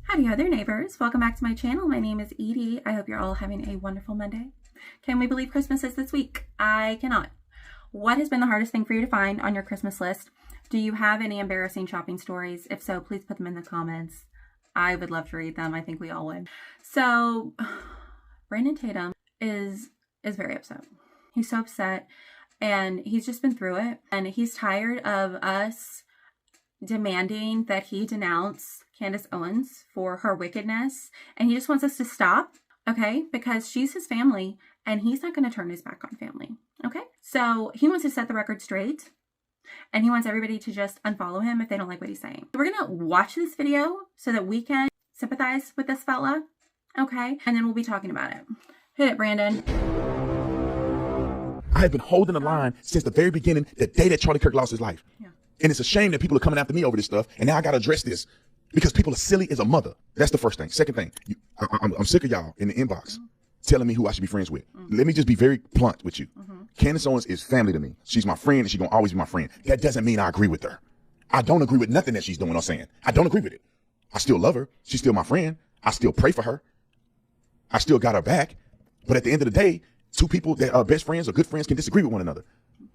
Howdy ho there, neighbors. Welcome back to my channel. My name is Edie. I hope you're all having a wonderful Monday. Can we believe Christmas is this week? I cannot. What has been the hardest thing for you to find on your Christmas list? Do you have any embarrassing shopping stories? If so, please put them in the comments. I would love to read them. I think we all would. So, Brandon Tatum is very upset. He's so upset, and he's just been through it, and he's tired of us demanding that he denounce Candace Owens for her wickedness, and he just wants us to stop, okay? Because she's his family, and he's not going to turn his back on family, okay? So he wants to set the record straight, and he wants everybody to just unfollow him if they don't like what he's saying. We're going to watch this video so that we can sympathize with this fella, okay? And then we'll be talking about it. Hit it, Brandon. I have been holding the line since the very beginning, the day that Charlie Kirk lost his life. Yeah. And it's a shame that people are coming after me over this stuff, and now I got to address this because people are silly as a mother. That's the first thing. Second thing, I'm sick of y'all in the inbox telling me who I should be friends with. Let me just be very blunt with you. Candace Owens is family to me. She's my friend, and she's going to always be my friend. That doesn't mean I agree with her. I don't agree with nothing that she's doing or saying. I don't agree with it. I still love her. She's still my friend. I still pray for her. I still got her back. But at the end of the day, two people that are best friends or good friends can disagree with one another.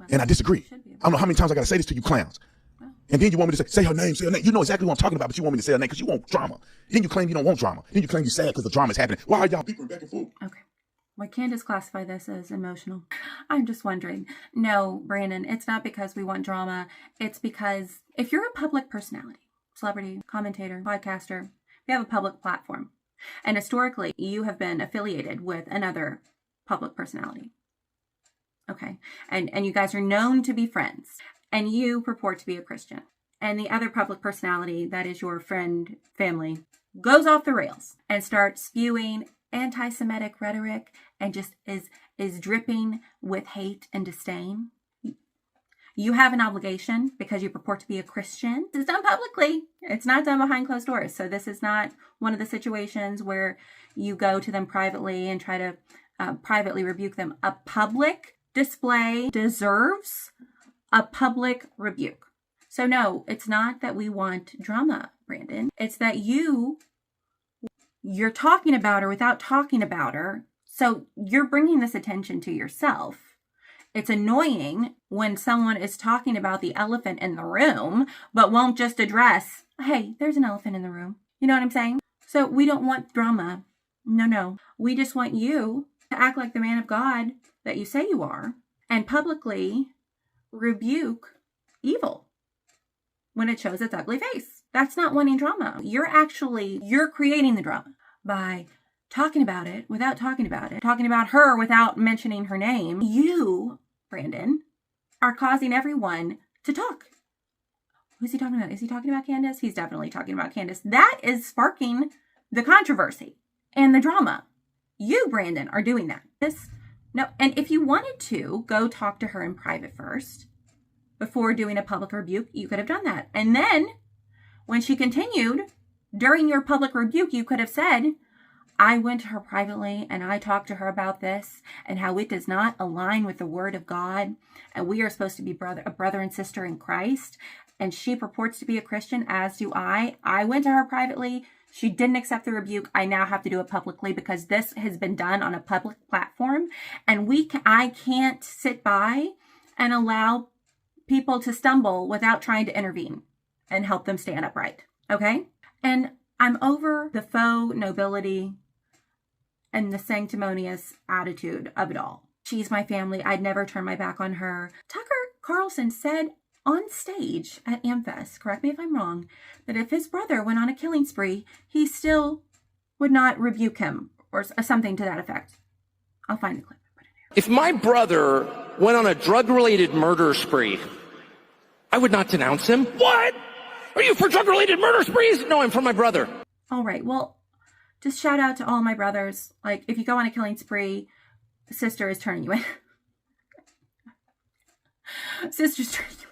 And I disagree. I don't know how many times I got to say this to you clowns. And then you want me to say her name, say her name. You know exactly what I'm talking about, but you want me to say her name because you want drama. Then you claim you don't want drama. Then you claim you're sad because the drama is happening. Why are y'all people back and forth? Okay. Why Candace classify this as emotional? I'm just wondering. No, Brandon, it's not because we want drama. It's because if you're a public personality, celebrity, commentator, podcaster, you have a public platform. And historically, you have been affiliated with another public personality. Okay. And you guys are known to be friends. And you purport to be a Christian. And the other public personality, that is your friend, family, goes off the rails and starts spewing anti-Semitic rhetoric and just is dripping with hate and disdain. You have an obligation because you purport to be a Christian. It's done publicly. It's not done behind closed doors. So this is not one of the situations where you go to them privately and try to privately rebuke them. A public display deserves a public rebuke. So no, it's not that we want drama, Brandon. It's that you're talking about her without talking about her. So you're bringing this attention to yourself. It's annoying when someone is talking about the elephant in the room, but won't just address, hey, there's an elephant in the room. You know what I'm saying? So we don't want drama. No. We just want you to act like the man of God that you say you are and publicly rebuke evil when it shows its ugly face. That's not wanting drama. You're creating the drama by talking about it without talking about it, talking about her without mentioning her name. You, Brandon, are causing everyone to talk. Who's he talking about? Is he talking about Candace? He's definitely talking about Candace. That is sparking the controversy and the drama. You, Brandon, are doing that. No, and if you wanted to go talk to her in private first, before doing a public rebuke, you could have done that. And then, when she continued, during your public rebuke, you could have said, I went to her privately and I talked to her about this and how it does not align with the word of God. And we are supposed to be a brother and sister in Christ. And she purports to be a Christian, as do I. I went to her privately. She didn't accept the rebuke. I now have to do it publicly because this has been done on a public platform. And I can't sit by and allow people to stumble without trying to intervene and help them stand upright. Okay? And I'm over the faux nobility and the sanctimonious attitude of it all. She's my family. I'd never turn my back on her. Tucker Carlson said on stage at AmFest, correct me if I'm wrong, that if his brother went on a killing spree, he still would not rebuke him or something to that effect. I'll find the clip. If my brother went on a drug-related murder spree, I would not denounce him. What? Are you for drug-related murder sprees? No, I'm for my brother. All right, well, just shout out to all my brothers. Like, if you go on a killing spree, sister is turning you in. Sister's turning you in.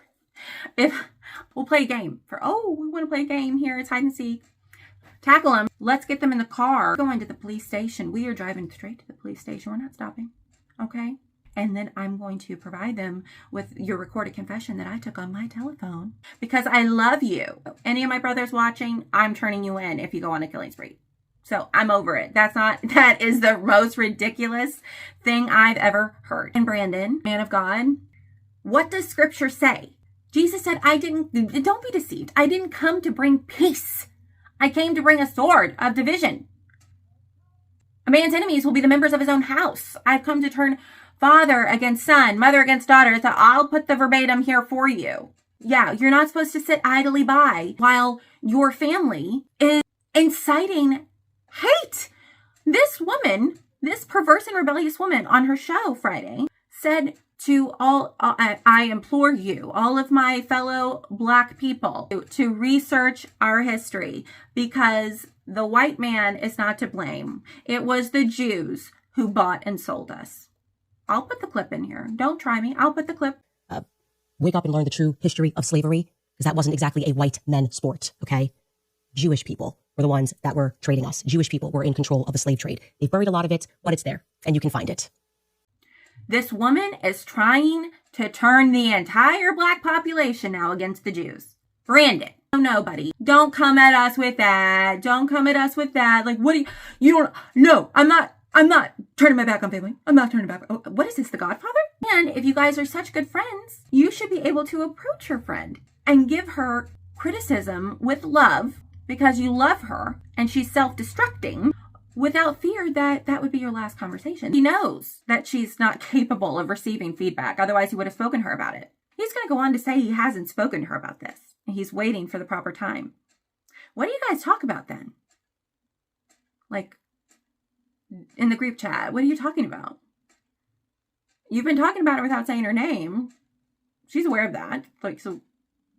If we'll play a game we want to play a game here. It's hide and seek. Tackle them. Let's get them in the car. Going to the police station. We are driving straight to the police station. We're not stopping. Okay? And then I'm going to provide them with your recorded confession that I took on my telephone because I love you. Any of my brothers watching, I'm turning you in if you go on a killing spree. So I'm over it. That is the most ridiculous thing I've ever heard. And Brandon, man of God, what does scripture say? Jesus said, don't be deceived. I didn't come to bring peace. I came to bring a sword of division. A man's enemies will be the members of his own house. I've come to turn father against son, mother against daughter. So I'll put the verbatim here for you. Yeah, you're not supposed to sit idly by while your family is inciting hate. This woman, this perverse and rebellious woman on her show Friday said to all, I implore you, all of my fellow Black people, to research our history because the white man is not to blame. It was the Jews who bought and sold us. I'll put the clip in here. Don't try me. I'll put the clip. Wake up and learn the true history of slavery, because that wasn't exactly a white men sport, okay? Jewish people were the ones that were trading us. Jewish people were in control of the slave trade. They've buried a lot of it, but it's there, and you can find it. This woman is trying to turn the entire Black population now against the Jews. Brandon, nobody. Don't come at us with that. Don't come at us with that. Like, what do you don't, no, I'm not turning my back on family. I'm not turning back. Oh, what is this, The Godfather? And if you guys are such good friends, you should be able to approach your friend and give her criticism with love because you love her and she's self-destructing without fear that that would be your last conversation. He knows that she's not capable of receiving feedback. Otherwise, he would have spoken to her about it. He's going to go on to say he hasn't spoken to her about this. He's waiting for the proper time. What do you guys talk about then? Like, in the group chat, what are you talking about? You've been talking about it without saying her name. She's aware of that. Like, so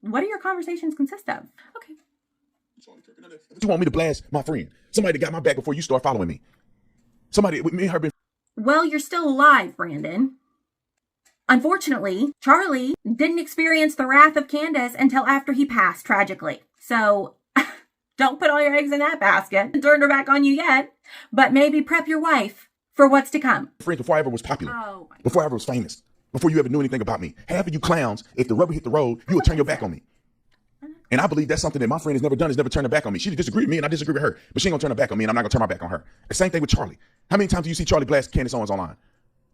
what do your conversations consist of? Okay. You want me to blast my friend? Somebody that got my back before you start following me. Somebody with me and her been. Well, you're still alive, Brandon. Unfortunately, Charlie didn't experience the wrath of Candace until after he passed, tragically. So don't put all your eggs in that basket. Turn her back on you yet, but maybe prep your wife for what's to come. Friends, before I ever was popular, before I ever was famous, before you ever knew anything about me, half of you clowns, if the rubber hit the road, you would turn your back on me. And I believe that's something that my friend has never done, is never turned her back on me. She disagreed with me and I disagree with her, but she ain't gonna turn her back on me and I'm not gonna turn my back on her. The same thing with Charlie. How many times do you see Charlie blast Candace Owens online?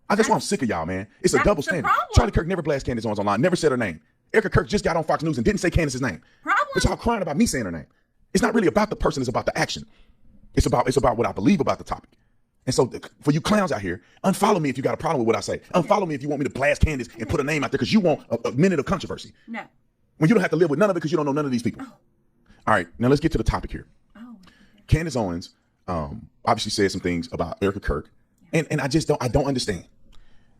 That's why I'm sick of y'all, man. It's a double standard. Charlie Kirk never blasted Candace Owens online, never said her name. Erica Kirk just got on Fox News and didn't say Candace's name. But y'all crying about me saying her name. It's not really about the person, it's about the action. It's about what I believe about the topic. And so for you clowns out here, unfollow me if you got a problem with what I say. Unfollow me if you want me to blast Candace and put a name out there because you want a minute of controversy. No. When you don't have to live with none of it because you don't know none of these people. Oh. All right, now let's get to the topic here. Candace Owens obviously said some things about Erica Kirk, and I don't understand.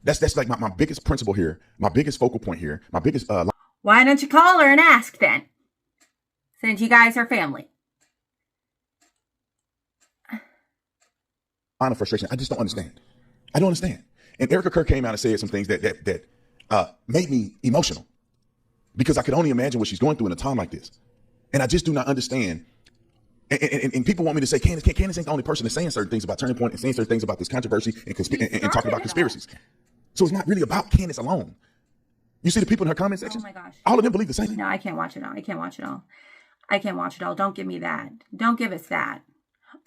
That's like my biggest principle here, my biggest focal point here, my biggest. Why don't you call her and ask then? Since you guys are family. Line of frustration. I just don't understand. I don't understand. And Erica Kirk came out and said some things that made me emotional because I could only imagine what she's going through in a time like this. And I just do not understand. And people want me to say, Candace ain't the only person that's saying certain things about Turning Point and saying certain things about this controversy and talking about conspiracies. So it's not really about Candace alone. You see the people in her comment section? Oh my gosh. All of them believe the same thing. No, I can't watch it all. I can't watch it all. Don't give me that. Don't give us that.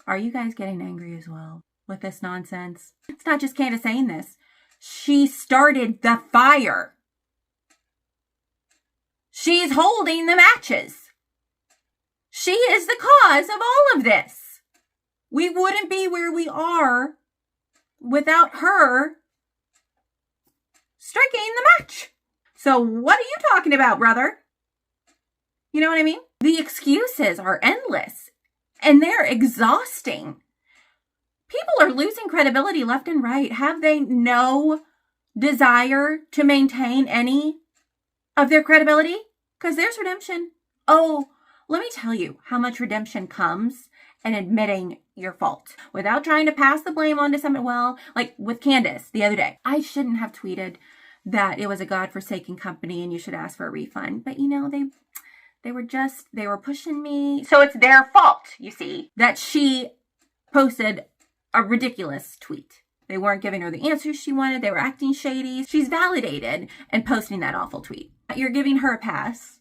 Are you guys getting angry as well with this nonsense? It's not just Candace saying this. She started the fire. She's holding the matches. She is the cause of all of this. We wouldn't be where we are without her striking the match. So what are you talking about, brother? You know what I mean? The excuses are endless and they're exhausting. People are losing credibility left and right. Have they no desire to maintain any of their credibility? Because there's redemption. Oh, let me tell you how much redemption comes in admitting your fault without trying to pass the blame on to someone. Well, like with Candace the other day, I shouldn't have tweeted that it was a godforsaken company and you should ask for a refund. But you know, they were pushing me. So it's their fault, you see, that she posted a ridiculous tweet. They weren't giving her the answers she wanted. They were acting shady. She's validated and posting that awful tweet. You're giving her a pass.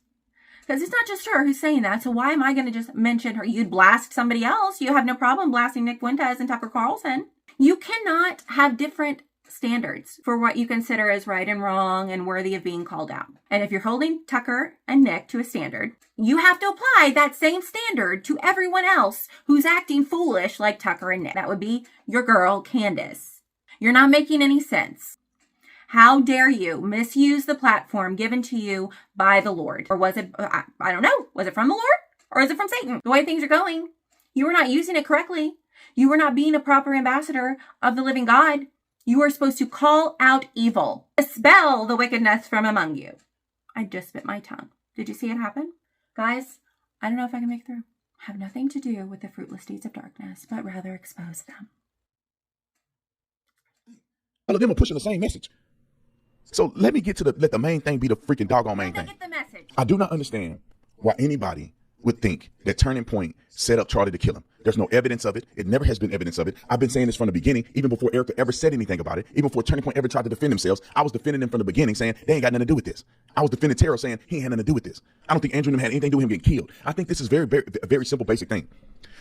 Because it's not just her who's saying that. So why am I going to just mention her? You'd blast somebody else. You have no problem blasting Nick Fuentes and Tucker Carlson. You cannot have different standards for what you consider as right and wrong and worthy of being called out. And if you're holding Tucker and Nick to a standard, you have to apply that same standard to everyone else who's acting foolish like Tucker and Nick. That would be your girl, Candace. You're not making any sense. How dare you misuse the platform given to you by the Lord? Or was it, I don't know, was it from the Lord or is it from Satan? The way things are going, you were not using it correctly. You were not being a proper ambassador of the living God. You are supposed to call out evil, dispel the wickedness from among you. I just spit my tongue. Did you see it happen? Guys, I don't know if I can make it through. Have nothing to do with the fruitless deeds of darkness, but rather expose them. All of them are pushing the same message. So let me get to let the main thing be the freaking doggone main thing. Get the message. I do not understand why anybody would think that Turning Point set up Charlie to kill him. There's no evidence of it. It never has been evidence of it. I've been saying this from the beginning, even before Erica ever said anything about it, even before Turning Point ever tried to defend themselves. I was defending them from the beginning, saying they ain't got nothing to do with this. I was defending Terrell, saying he ain't had nothing to do with this. I don't think Andrew and them had anything to do with him getting killed. I think this is a very simple, basic thing.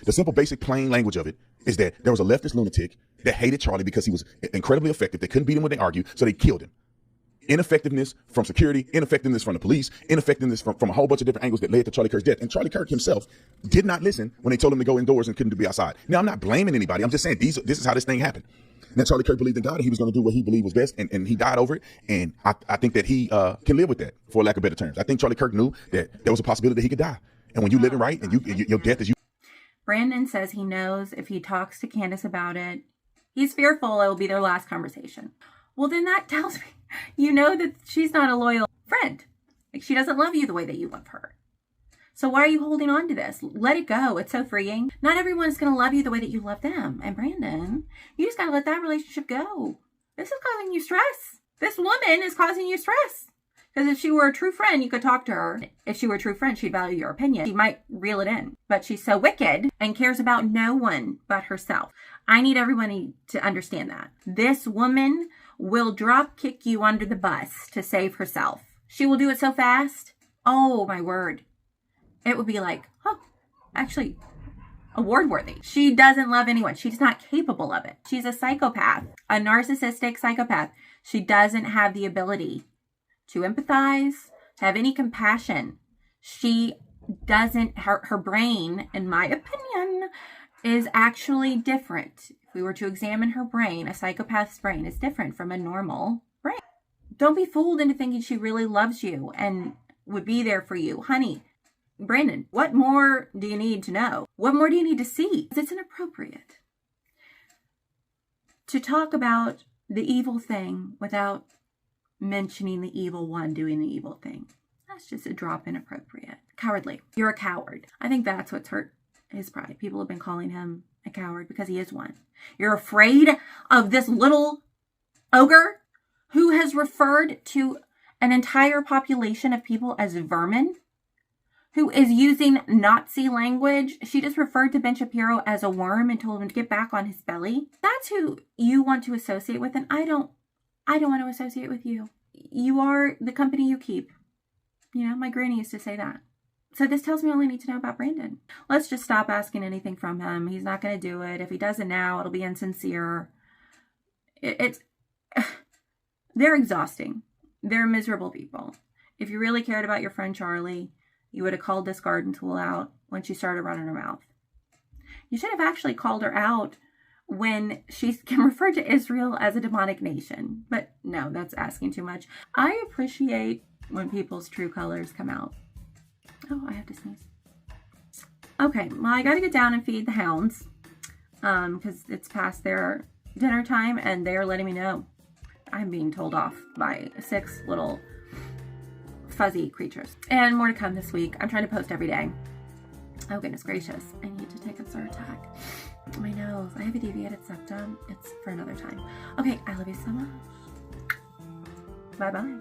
The simple, basic, plain language of it is that there was a leftist lunatic that hated Charlie because he was incredibly effective. They couldn't beat him when they argued, so they killed him. Ineffectiveness from security, ineffectiveness from the police, ineffectiveness from a whole bunch of different angles that led to Charlie Kirk's death. And Charlie Kirk himself did not listen when they told him to go indoors and couldn't be outside. Now, I'm not blaming anybody. I'm just saying this is how this thing happened. Now, Charlie Kirk believed in God and he was going to do what he believed was best, and he died over it. And I think that he can live with that, for lack of better terms. I think Charlie Kirk knew that there was a possibility that he could die. And when you living right and your death is you. Brandon says he knows if he talks to Candace about it, he's fearful it will be their last conversation. Well, then that tells me you know that she's not a loyal friend. Like, she doesn't love you the way that you love her. So why are you holding on to this? Let it go. It's so freeing. Not everyone's going to love you the way that you love them. And Brandon, you just got to let that relationship go. This is causing you stress. This woman is causing you stress. Because if she were a true friend, you could talk to her. If she were a true friend, she'd value your opinion. She might reel it in. But she's so wicked and cares about no one but herself. I need everybody to understand that. This woman will drop kick you under the bus to save herself. She will do it so fast. Oh, my word. It would be like, actually, award worthy. She doesn't love anyone. She's not capable of it. She's a psychopath, a narcissistic psychopath. She doesn't have the ability to empathize, to have any compassion. She doesn't, her brain, in my opinion, is actually different. If we were to examine her brain, a psychopath's brain is different from a normal brain. Don't be fooled into thinking she really loves you and would be there for you. Honey, Brandon, what more do you need to know? What more do you need to see? It's inappropriate to talk about the evil thing without mentioning the evil one doing the evil thing. That's just a drop inappropriate. Cowardly. You're a coward. I think that's what's hurt his pride. People have been calling him a coward because he is one. You're afraid of this little ogre who has referred to an entire population of people as vermin, who is using Nazi language. She just referred to Ben Shapiro as a worm and told him to get back on his belly. That's who you want to associate with, and I don't want to associate with you. You are the company you keep. You know, my granny used to say that. So this tells me all I need to know about Brandon. Let's just stop asking anything from him. He's not going to do it. If he does it now, it'll be insincere. They're exhausting. They're miserable people. If you really cared about your friend Charlie, you would have called this garden tool out when she started running her mouth. You should have actually called her out when she can refer to Israel as a demonic nation. But no, that's asking too much. I appreciate when people's true colors come out. Oh, I have to sneeze. Okay, well, I got to get down and feed the hounds because it's past their dinner time and they're letting me know I'm being told off by 6 little fuzzy creatures. And more to come this week. I'm trying to post every day. Oh, goodness gracious. I need to take a Zyrtec. My nose. I have a deviated septum. It's for another time. Okay, I love you so much. Bye-bye.